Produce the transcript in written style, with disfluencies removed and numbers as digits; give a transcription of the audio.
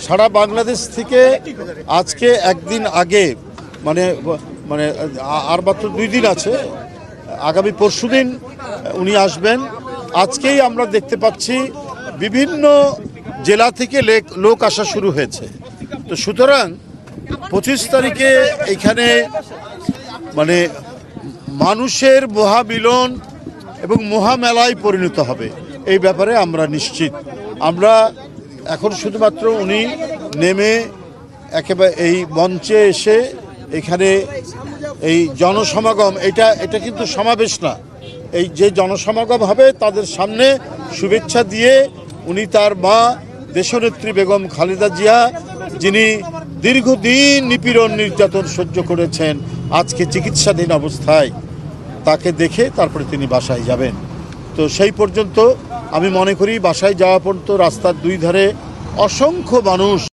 সারা বাংলাদেশ থেকে আজকে একদিন আগে মানে মানে আর মাত্র 2 দিন আছে, আগামী পরশুদিন উনি আসবেন। আজকেই আমরা দেখতে পাচ্ছি বিভিন্ন জেলা থেকে লোক আসা শুরু হয়েছে। তো সুতরাং 25 তারিখে এখানে মানে মানুষের মহামিলন এবং মহামেলায় পরিণত হবে, এই ব্যাপারে আমরা নিশ্চিত। আমরা এখন শুধুমাত্র উনি নেমে একেবারে এই মঞ্চে এসে এখানে এই জনসমাগম, এটা কিন্তু সমাবেশ না, এই যে জনসমাগম হবে তাদের সামনে শুভেচ্ছা দিয়ে উনি তার মা দেশনেত্রী বেগম খালেদা জিয়া, যিনি দীর্ঘদিন নিপীড়ন নির্যাতন সহ্য করেছেন, আজকে চিকিৎসাধীন অবস্থায়, তাকে দেখে তারপরে তিনি বাসায় যাবেন। তো সেই পর্যন্ত আমি মনে করি বাসায় যাওয়া পর্যন্ত রাস্তার 2 ধারে অসংখ্য মানুষ